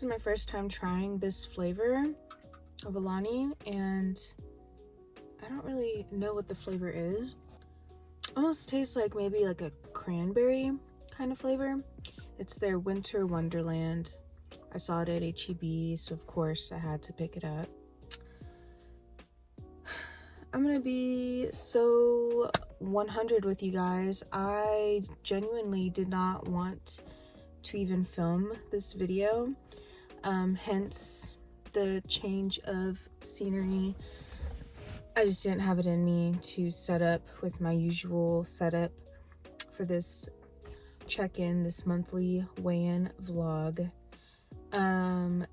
my first time trying this flavor of Alani, and I don't really know what the flavor is. Almost tastes like maybe like a cranberry kind of flavor. It's their Winter Wonderland. I saw it at H-E-B, so of course I had to pick it up. I'm gonna be so 100 with you guys. I genuinely did not want to even film this video, hence the change of scenery. I just didn't have it in me to set up with my usual setup for this check-in, this monthly weigh-in vlog. I'm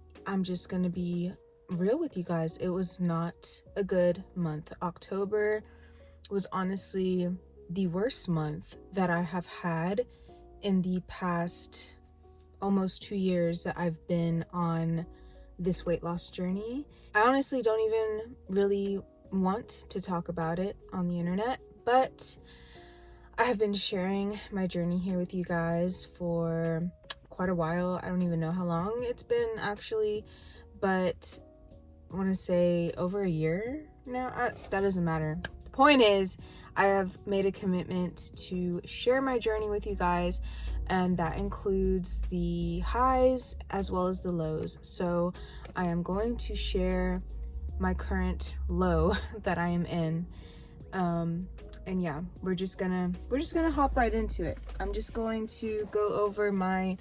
just gonna be real with you guys. It was not a good month. October was honestly the worst month that I have had in the past almost 2 years that I've been on this weight loss journey. I honestly don't even really want to talk about it on the internet, but I have been sharing my journey here with you guys for quite a while. I don't even know how long it's been actually, but I want to say over a year now. That doesn't matter. The point is, I have made a commitment to share my journey with you guys, and that includes the highs as well as the lows. So I am going to share my current low that I am in. And yeah, we're just gonna hop right into it. I'm just going to go over my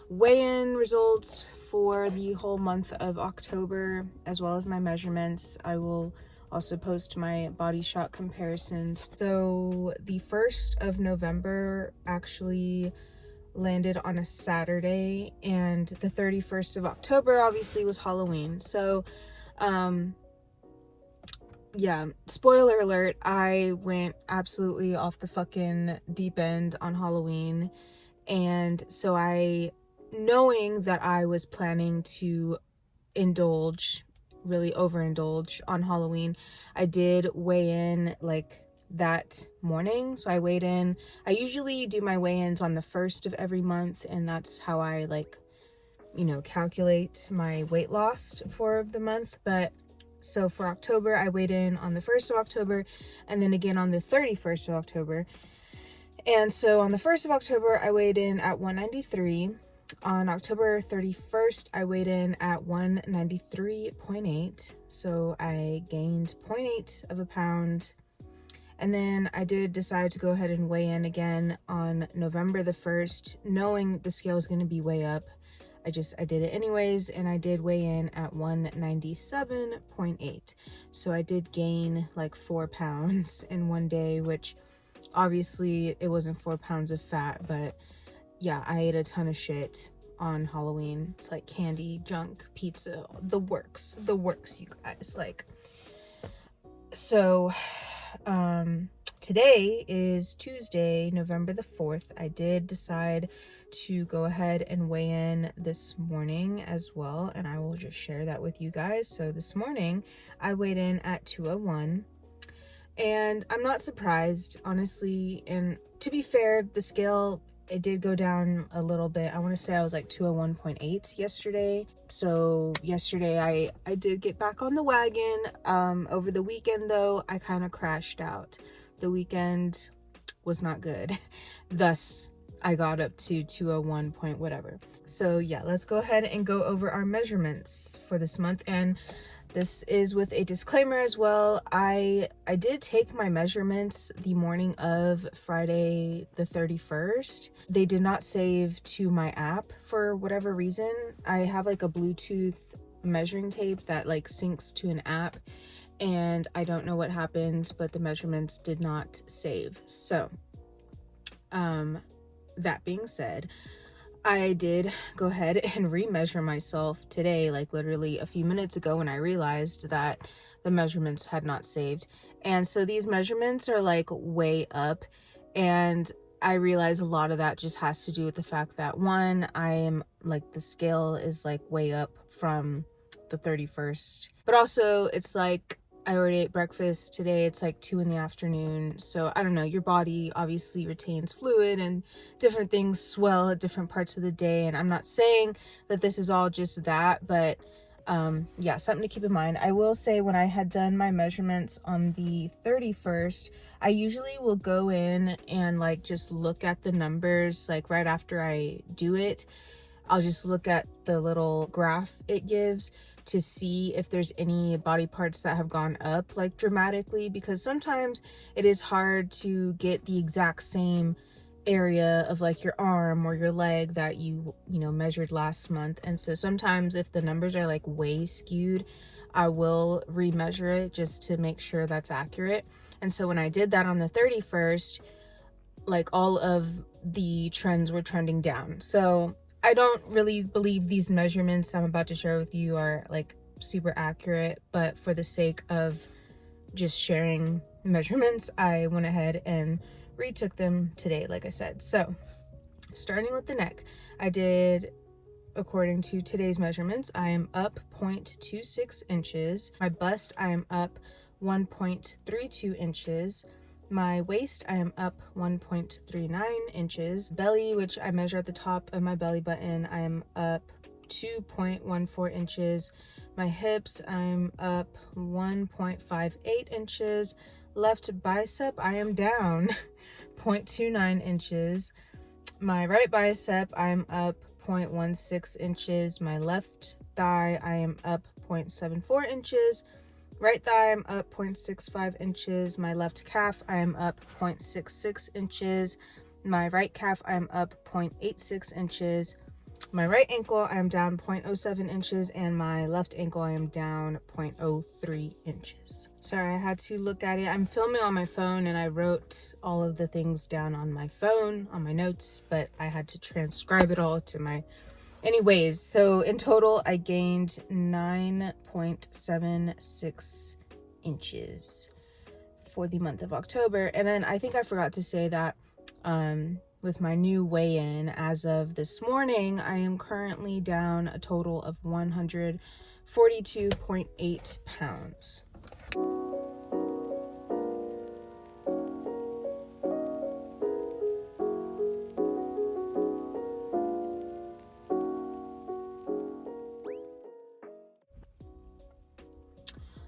weigh-in results for the whole month of October, as well as my measurements. I will also post my body shot comparisons. So the 1st of November actually landed on a Saturday, and the 31st of October obviously was Halloween. So yeah, spoiler alert, I went absolutely off the fucking deep end on Halloween. And so knowing that I was planning to really overindulge on Halloween, I did weigh in like that morning. So I weighed in. I usually do my weigh-ins on the 1st of every month, and that's how I calculate my weight loss for the month. But so for October, I weighed in on the 1st of October, and then again on the 31st of October. And so on the 1st of October, I weighed in at 193. On October 31st, I weighed in at 193.8. So I gained 0.8 of a pound. And then I did decide to go ahead and weigh in again on November the 1st, knowing the scale was going to be way up. I did it anyways, and I did weigh in at 197.8. So I did gain like 4 pounds in one day, which obviously it wasn't 4 pounds of fat, but yeah, I ate a ton of shit on Halloween. It's like candy, junk, pizza, the works, you guys. Like, so today is Tuesday, November the 4th. I did decide to go ahead and weigh in this morning as well, and I will just share that with you guys. So this morning I weighed in at 201, and I'm not surprised, honestly. And to be fair, the scale, it did go down a little bit. I want to say I was like 201.8 yesterday. So yesterday I did get back on the wagon. Over the weekend though, I kind of crashed out. The weekend was not good. Thus, I got up to 201 point whatever. So yeah, let's go ahead and go over our measurements for this month. And this is with a disclaimer as well. I did take my measurements the morning of Friday the 31st. They did not save to my app for whatever reason. I have like a Bluetooth measuring tape that like syncs to an app, and I don't know what happened, but the measurements did not save. So that being said, I did go ahead and remeasure myself today, like literally a few minutes ago, when I realized that the measurements had not saved. And so these measurements are like way up, and I realize a lot of that just has to do with the fact that, one, I am like, the scale is like way up from the 31st, but also it's like I already ate breakfast today. It's like 2 in the afternoon. So I don't know, your body obviously retains fluid and different things swell at different parts of the day. And I'm not saying that this is all just that, but yeah, something to keep in mind. I will say, when I had done my measurements on the 31st, I usually will go in and like just look at the numbers like right after I do it. I'll just look at the little graph it gives to see if there's any body parts that have gone up like dramatically, because sometimes it is hard to get the exact same area of like your arm or your leg that you know measured last month. And so sometimes if the numbers are like way skewed, I will remeasure it just to make sure that's accurate. And so when I did that on the 31st, like all of the trends were trending down. So I don't really believe these measurements I'm about to share with you are like super accurate, but for the sake of just sharing measurements, I went ahead and retook them today, like I said. So starting with the neck, I did, according to today's measurements, I am up 0.26 inches. My bust, I am up 1.32 inches. My waist, I am up 1.39 inches. Belly, which I measure at the top of my belly button, I am up 2.14 inches. My hips, I'm up 1.58 inches. Left bicep, I am down 0.29 inches. My right bicep, I'm up 0.16 inches. My left thigh, I am up 0.74 inches. Right thigh, I'm up 0.65 inches. My left calf, I am up 0.66 inches. My right calf, I am up 0.86 inches. My right ankle, I am down 0.07 inches. And my left ankle, I am down 0.03 inches. Sorry, I had to look at it. I'm filming on my phone and I wrote all of the things down on my phone, on my notes, but I had to transcribe it all to my... Anyways, so in total, I gained 9.76 inches for the month of October. And then I think I forgot to say that with my new weigh-in, as of this morning, I am currently down a total of 142.8 pounds.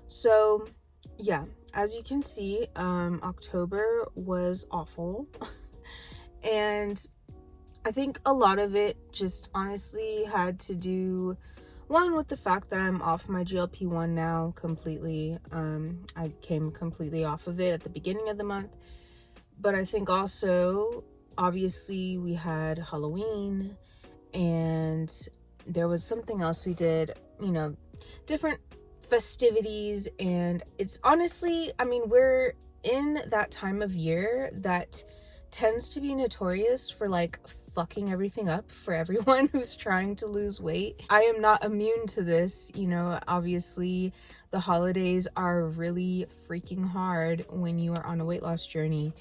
So yeah, as you can see, October was awful. And I think a lot of it just honestly had to do, one, with the fact that I'm off my GLP-1 now completely. I came completely off of it at the beginning of the month. But I think also, obviously, we had Halloween and there was something else we did, you know, different festivities. And it's honestly, I mean, we're in that time of year that tends to be notorious for like fucking everything up for everyone who's trying to lose weight. I am not immune to this, you know. Obviously the holidays are really freaking hard when you are on a weight loss journey.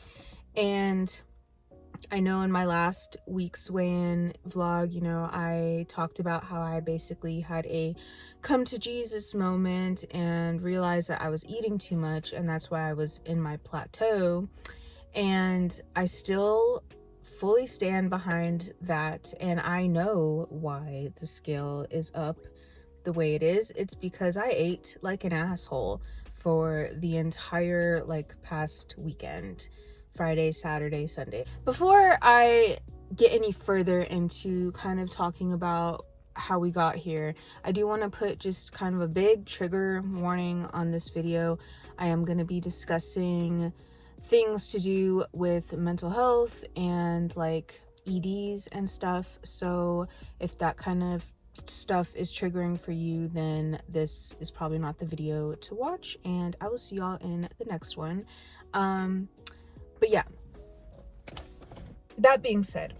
And I know in my last week's weigh-in vlog, you know, I talked about how I basically had a come to Jesus moment and realized that I was eating too much, and that's why I was in my plateau. And I still fully stand behind that, and I know why the scale is up the way it is. It's because I ate like an asshole for the entire like past weekend. Friday, Saturday, Sunday. Before I get any further into kind of talking about how we got here, I do want to put just kind of a big trigger warning on this video. I am going to be discussing things to do with mental health and like EDs and stuff. So if that kind of stuff is triggering for you, then this is probably not the video to watch, and I will see y'all in the next one. But yeah, that being said,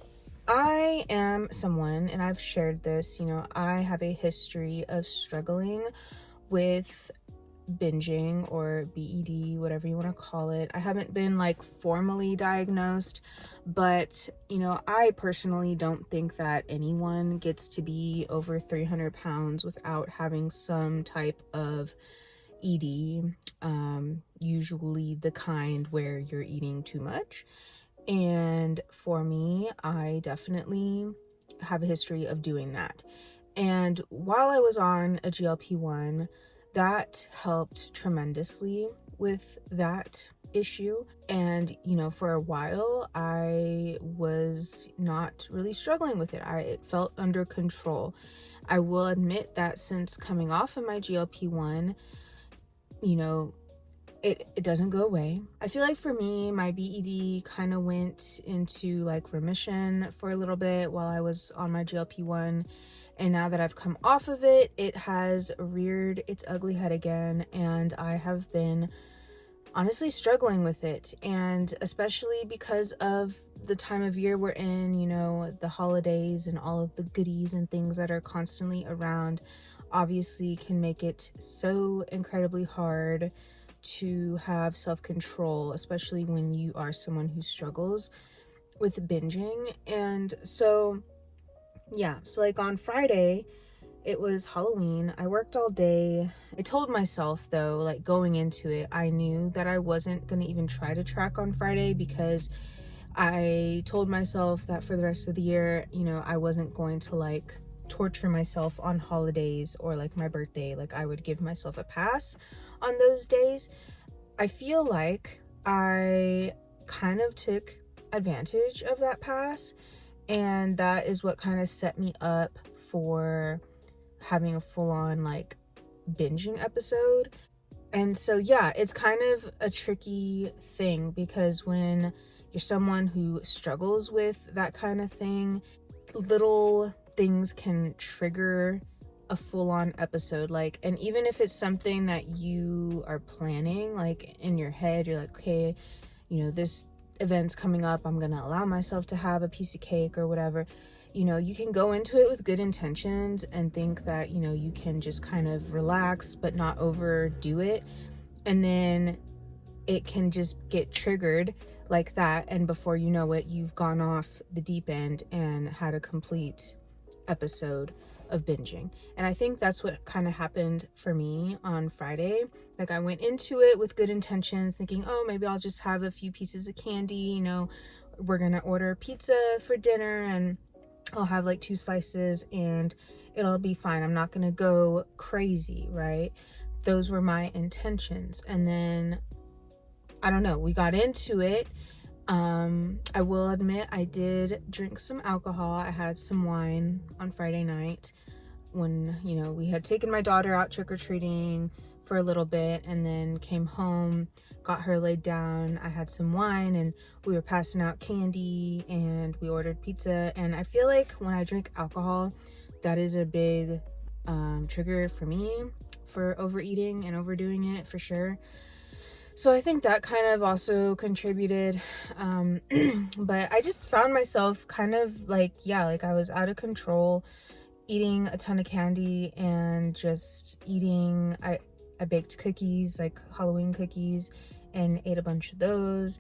I am someone, and I've shared this, you know, I have a history of struggling with binging or BED, whatever you want to call it. I haven't been like formally diagnosed, but you know, I personally don't think that anyone gets to be over 300 pounds without having some type of ED, usually the kind where you're eating too much. And for me, I definitely have a history of doing that. And while I was on a GLP-1, that helped tremendously with that issue. And, you know, for a while, I was not really struggling with it. It felt under control. I will admit that since coming off of my GLP-1, you know, it doesn't go away. I feel like for me, my BED kind of went into like remission for a little bit while I was on my GLP-1. And now that I've come off of it, it has reared its ugly head again. And I have been honestly struggling with it. And especially because of the time of year we're in, you know, the holidays and all of the goodies and things that are constantly around, obviously can make it so incredibly hard to have self-control, especially when you are someone who struggles with binging. And so yeah, so like on Friday, it was Halloween. I worked all day. I told myself though, like going into it, I knew that I wasn't gonna even try to track on Friday, because I told myself that for the rest of the year, you know, I wasn't going to like torture myself on holidays or like my birthday. Like I would give myself a pass on those days. I feel like I kind of took advantage of that pass, and that is what kind of set me up for having a full-on like binging episode. And so yeah, it's kind of a tricky thing, because when you're someone who struggles with that kind of thing, little things can trigger a full-on episode. Like, and even if it's something that you are planning, like in your head, you're like, okay, you know, this event's coming up, I'm gonna allow myself to have a piece of cake or whatever. You know, you can go into it with good intentions and think that, you know, you can just kind of relax but not overdo it, and then it can just get triggered like that, and before you know it, you've gone off the deep end and had a complete episode of binging. And I think that's what kind of happened for me on Friday. Like I went into it with good intentions, thinking, oh, maybe I'll just have a few pieces of candy, you know, we're gonna order pizza for dinner and I'll have like 2 slices and it'll be fine. I'm not gonna go crazy, right? Those were my intentions. And then I don't know, we got into it. I will admit I did drink some alcohol. I had some wine on Friday night when, you know, we had taken my daughter out trick-or-treating for a little bit and then came home, got her laid down. I had some wine and we were passing out candy and we ordered pizza. And I feel like when I drink alcohol, that is a big trigger for me for overeating and overdoing it for sure. So I think that kind of also contributed, but I just found myself kind of like, yeah, like I was out of control, eating a ton of candy and just eating, I baked cookies, like Halloween cookies, and ate a bunch of those,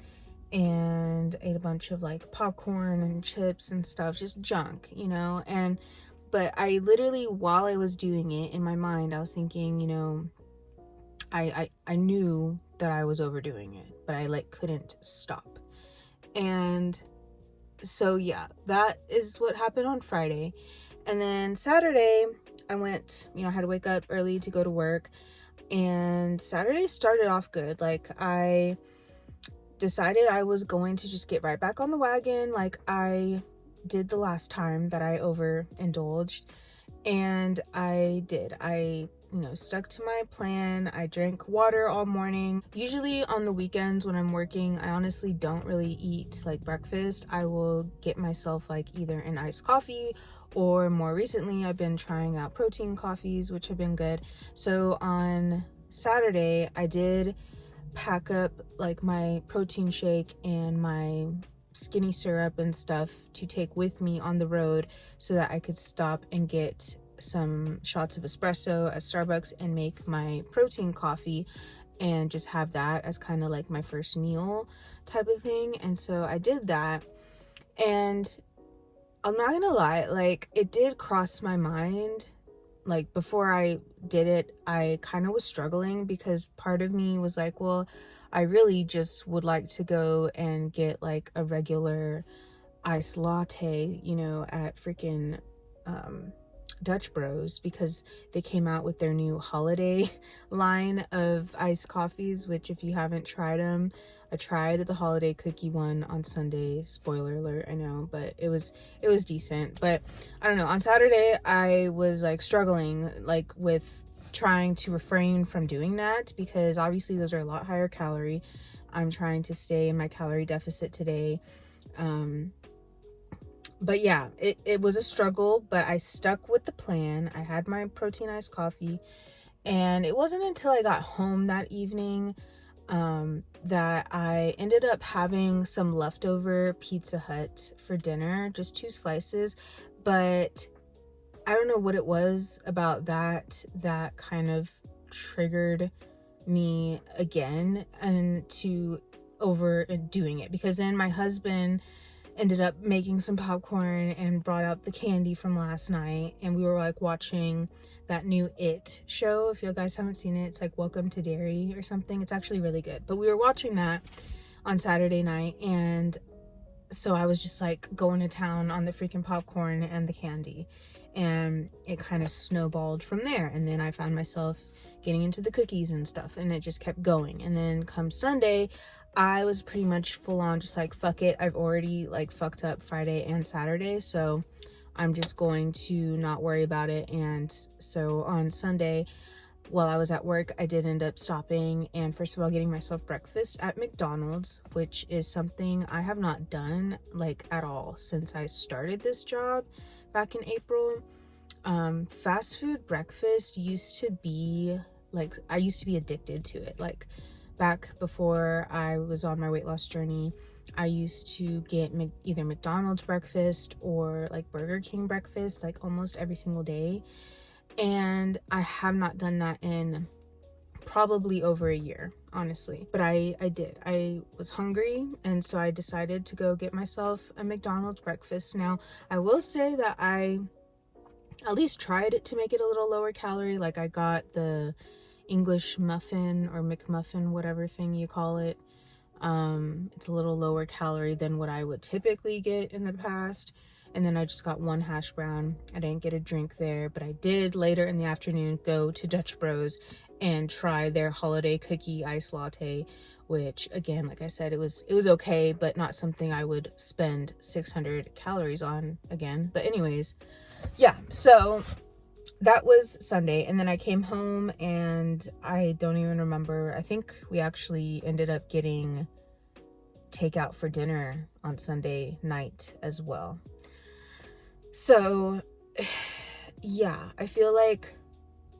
and ate a bunch of like popcorn and chips and stuff, just junk, you know. And but I literally, while I was doing it, in my mind I was thinking, you know, I knew that I was overdoing it, but I like couldn't stop. And so yeah, that is what happened on Friday. And then Saturday I went, you know, I had to wake up early to go to work, and Saturday started off good. Like I decided I was going to just get right back on the wagon like I did the last time that I overindulged, and I did. I, you know, stuck to my plan. I drank water all morning. Usually on the weekends when I'm working, I honestly don't really eat like breakfast. I will get myself like either an iced coffee, or more recently I've been trying out protein coffees, which have been good. So on Saturday I did pack up like my protein shake and my skinny syrup and stuff to take with me on the road, so that I could stop and get some shots of espresso at Starbucks and make my protein coffee and just have that as kind of like my first meal type of thing. And so I did that, and I'm not gonna lie, like it did cross my mind like before I did it, I kind of was struggling because part of me was like, well, I really just would like to go and get like a regular iced latte, you know, at freaking Dutch Bros, because they came out with their new holiday line of iced coffees, which if you haven't tried them, I tried the holiday cookie one on Sunday. Spoiler alert, I know, but it was decent. But I don't know, on Saturday I was like struggling like with trying to refrain from doing that, because obviously those are a lot higher calorie. I'm trying to stay in my calorie deficit today. But yeah, it was a struggle, but I stuck with the plan. I had my protein iced coffee, and it wasn't until I got home that evening that I ended up having some leftover Pizza Hut for dinner, just 2 slices. But I don't know what it was about that kind of triggered me again and to overdoing it, because then my husband ended up making some popcorn and brought out the candy from last night, and we were like watching that new It show. If you guys haven't seen it, it's like Welcome to Derry or something. It's actually really good, but we were watching that on Saturday night, and so I was just like going to town on the freaking popcorn and the candy, and it kind of snowballed from there. And then I found myself getting into the cookies and stuff, and it just kept going. And then come Sunday, I was pretty much full on just like, fuck it, I've already like fucked up Friday and Saturday, so I'm just going to not worry about it. And so on Sunday, while I was at work, I did end up stopping and first of all getting myself breakfast at McDonald's, which is something I have not done like at all since I started this job back in April. Fast food breakfast used to be like, I used to be addicted to it. Like back before I was on my weight loss journey, I used to get either McDonald's breakfast or like Burger King breakfast like almost every single day. And I have not done that in probably over a year, honestly. But I did. I was hungry, and so I decided to go get myself a McDonald's breakfast. Now, I will say that I at least tried to make it a little lower calorie. Like I got the English muffin or McMuffin, whatever thing you call it. It's a little lower calorie than what I would typically get in the past. And then I just got 1 hash brown. I didn't get a drink there, but I did later in the afternoon go to Dutch Bros and try their holiday cookie iced latte, which again, like I said, it was okay, but not something I would spend 600 calories on again. But anyways, yeah, so that was Sunday. And then I came home and I don't even remember. I think we actually ended up getting takeout for dinner on Sunday night as well. So yeah, I feel like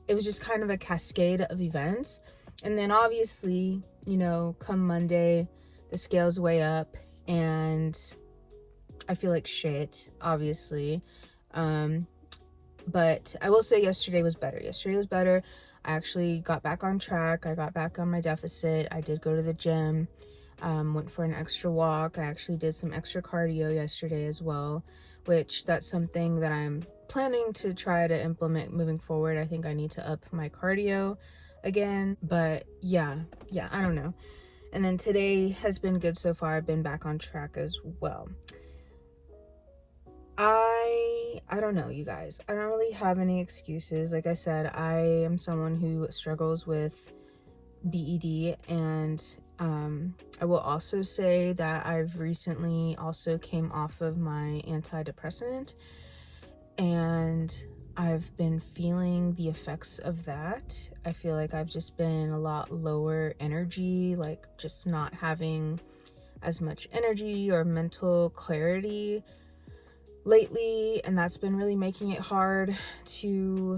it was just kind of a cascade of events. And then obviously, you know, come Monday, the scale's way up and I feel like shit, obviously. But I will say yesterday was better. I actually got back on track. I got back on my deficit. I did go to the gym, went for an extra walk. I actually did some extra cardio yesterday as well, which that's something that I'm planning to try to implement moving forward. I think I need to up my cardio again, but yeah, I don't know. And then today has been good so far. I've been back on track as well. I don't know, you guys. I don't really have any excuses. Like I said, I am someone who struggles with BED, and I will also say that I've recently also came off of my antidepressant, and I've been feeling the effects of that. I feel like I've just been a lot lower energy, like just not having as much energy or mental clarity lately, and that's been really making it hard to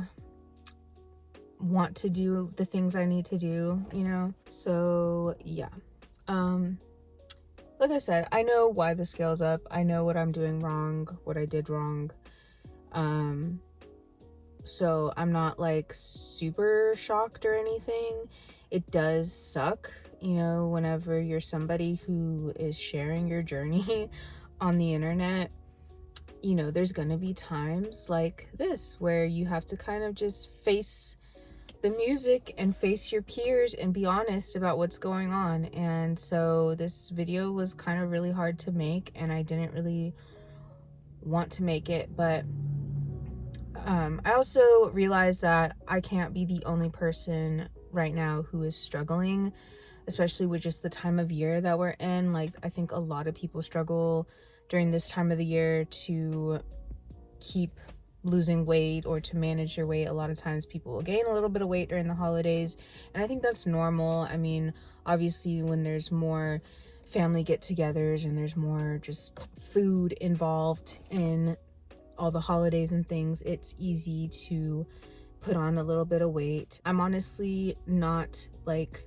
want to do the things I need to do, you know? So yeah, like I said, I know why the scale's up. I know what I'm doing wrong, what I did wrong. So I'm not like super shocked or anything. It does suck, you know, whenever you're somebody who is sharing your journey on the internet. you know, there's gonna be times like this where you have to kind of just face the music and face your peers and be honest about what's going on. And so this video was kind of really hard to make, and I didn't really want to make it, but I also realized that I can't be the only person right now who is struggling, especially with just the time of year that we're in. Like, I think a lot of people struggle during this time of the year to keep losing weight or to manage your weight. A lot of times people will gain a little bit of weight during the holidays, and I think that's normal. I mean, obviously when there's more family get-togethers and there's more just food involved in all the holidays and things, it's easy to put on a little bit of weight. I'm honestly not like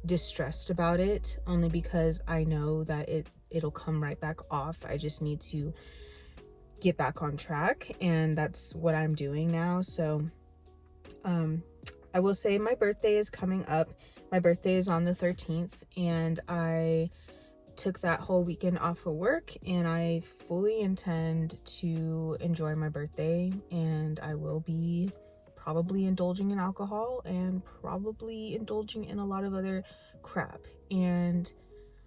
distressed about it, only because I know that it'll come right back off. I just need to get back on track, and that's what I'm doing now. So I will say my birthday is coming up. My birthday is on the 13th, and I took that whole weekend off of work, and I fully intend to enjoy my birthday, and I will be probably indulging in alcohol and probably indulging in a lot of other crap, and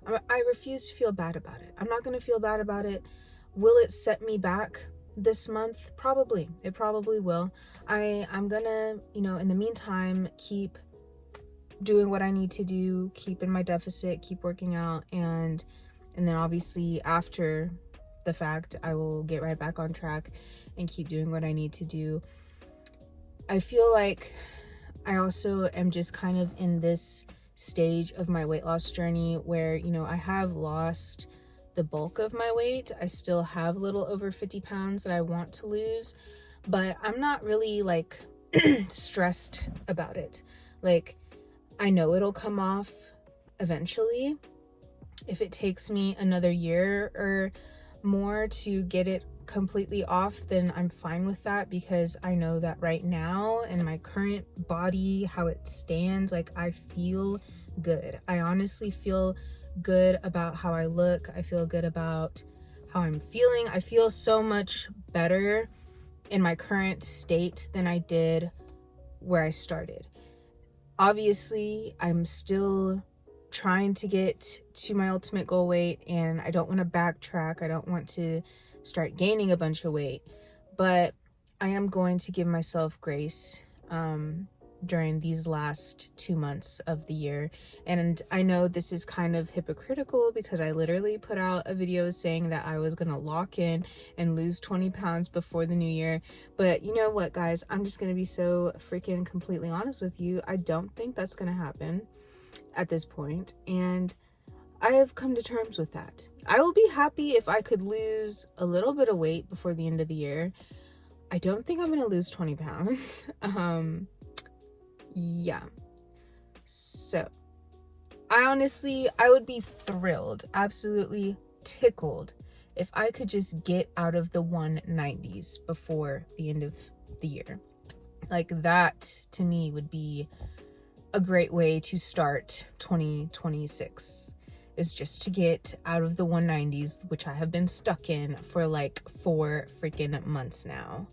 I refuse to feel bad about it. I'm not going to feel bad about it. Will it set me back this month? Probably. It probably will. I'm gonna, you know, in the meantime, keep doing what I need to do, keep in my deficit, keep working out, and then obviously after the fact, I will get right back on track and keep doing what I need to do. I feel like I also am just kind of in this stage of my weight loss journey where, you know, I have lost the bulk of my weight. I still have a little over 50 pounds that I want to lose, but I'm not really like stressed about it. Like, I know it'll come off eventually. If it takes me another year or more to get it completely off, then I'm fine with that, because I know that right now in my current body, how it stands, like, I feel good. I honestly feel good about how I look. I feel good about how I'm feeling. I feel so much better in my current state than I did where I started. Obviously, I'm still trying to get to my ultimate goal weight, and I don't want to backtrack. I don't want to start gaining a bunch of weight, but I am going to give myself grace during these last 2 months of the year. And I know this is kind of hypocritical, because I literally put out a video saying that I was gonna lock in and lose 20 pounds before the new year. But you know what, guys, I'm just gonna be so freaking completely honest with you. I don't think that's gonna happen at this point, and I have come to terms with that. I will be happy if I could lose a little bit of weight before the end of the year. I don't think I'm gonna lose 20 pounds. Yeah. So I would be thrilled, absolutely tickled, if I could just get out of the 190s before the end of the year. Like, that to me would be a great way to start 2026, is just to get out of the 190s, which I have been stuck in for like 4 freaking months now.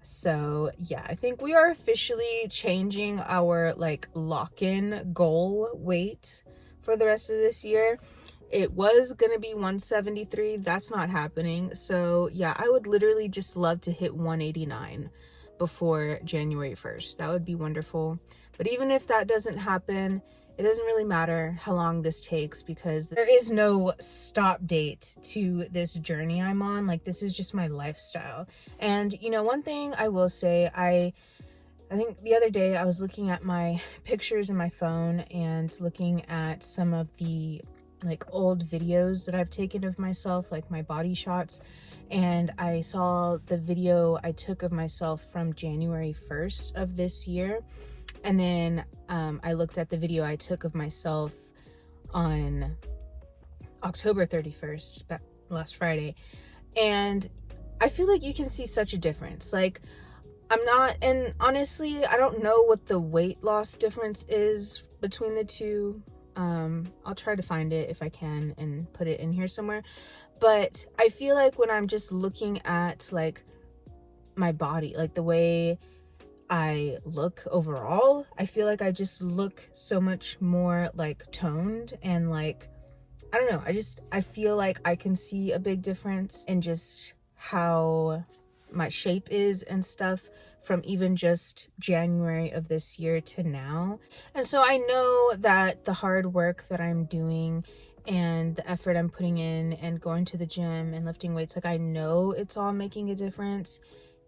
So yeah, I think we are officially changing our like lock-in goal weight for the rest of this year. It was gonna be 173. That's not happening. So yeah, I would literally just love to hit 189 before January 1st. That would be wonderful. But even if that doesn't happen, it doesn't really matter how long this takes, because there is no stop date to this journey I'm on. Like, this is just my lifestyle. And you know, one thing I will say, I think the other day I was looking at my pictures in my phone and looking at some of the like old videos that I've taken of myself, like my body shots, and I saw the video I took of myself from January 1st of this year. And then I looked at the video I took of myself on October 31st, last Friday, and I feel like you can see such a difference. Like, and honestly, I don't know what the weight loss difference is between the two. I'll try to find it if I can and put it in here somewhere. But I feel like when I'm just looking at like my body, like the way I look overall, I feel like I just look so much more like toned and like, I don't know, I feel like I can see a big difference in just how my shape is and stuff from even just January of this year to now. And so I know that the hard work that I'm doing and the effort I'm putting in and going to the gym and lifting weights, like I know it's all making a difference,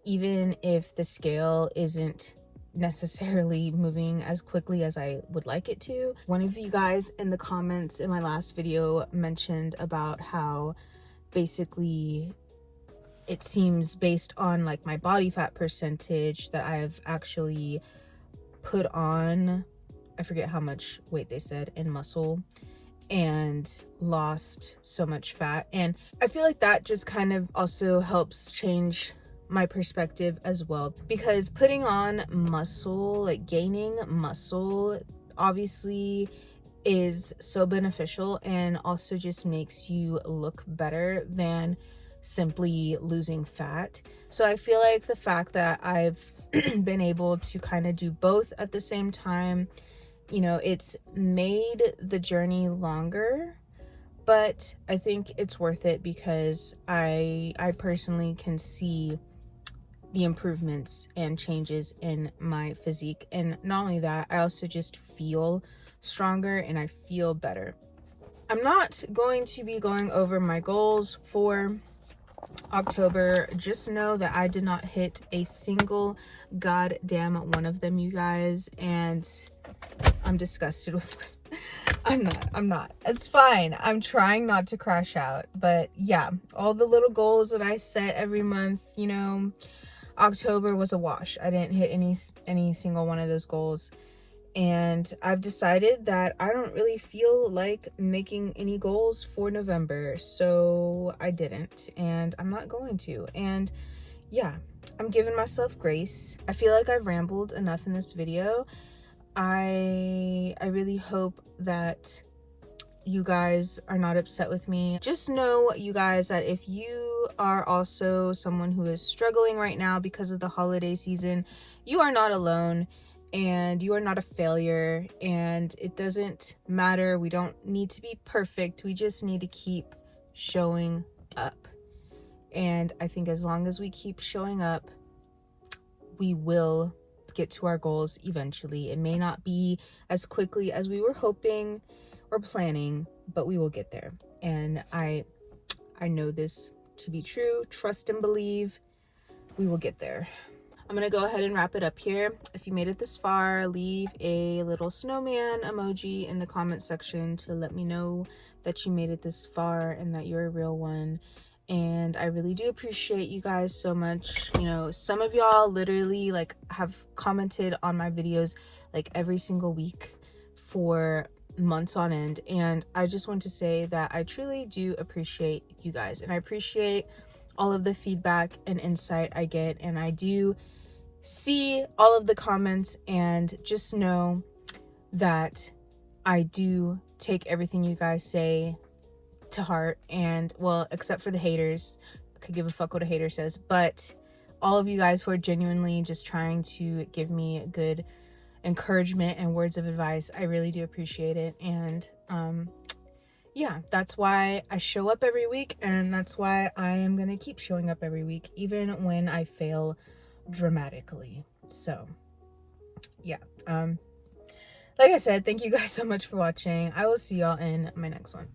even if the scale isn't necessarily moving as quickly as I would like it to. One of you guys in the comments in my last video mentioned about how basically it seems based on like my body fat percentage that I've actually put on, I forget how much weight they said, in muscle and lost so much fat. And I feel like that just kind of also helps change my perspective as well, because putting on muscle, like gaining muscle, obviously is so beneficial and also just makes you look better than simply losing fat. So I feel like the fact that I've been able to kind of do both at the same time, you know, it's made the journey longer, but I think it's worth it because I personally can see the improvements and changes in my physique. And not only that, I also just feel stronger and I feel better. I'm not going to be going over my goals for October. Just know that I did not hit a single goddamn one of them, you guys, and I'm disgusted with this. I'm not. It's fine. I'm trying not to crash out. But yeah, all the little goals that I set every month, you know, October was a wash. I didn't hit any single one of those goals. And I've decided that I don't really feel like making any goals for November. So I didn't, and I'm not going to. And yeah, I'm giving myself grace. I feel like I've rambled enough in this video. I really hope that you guys are not upset with me. Just know, you guys, that if you are also someone who is struggling right now because of the holiday season, you are not alone and you are not a failure, and it doesn't matter. We don't need to be perfect. We just need to keep showing up. And I think as long as we keep showing up, we will get to our goals eventually. It may not be as quickly as we were hoping or planning, but we will get there. And I know this to be true. Trust and believe. We will get there. I'm gonna go ahead and wrap it up here. If you made it this far, leave a little snowman emoji in the comment section to let me know that you made it this far and that you're a real one. And I really do appreciate you guys so much. You know, some of y'all literally like have commented on my videos like every single week for months on end, and I just want to say that I truly do appreciate you guys, and I appreciate all of the feedback and insight I get, and I do see all of the comments, and just know that I do take everything you guys say to heart. And well, except for the haters, I could give a fuck what a hater says, but all of you guys who are genuinely just trying to give me good encouragement and words of advice, I really do appreciate it. And yeah, that's why I show up every week, and that's why I am gonna keep showing up every week, even when I fail dramatically. So yeah, like I said, thank you guys so much for watching. I will see y'all in my next one.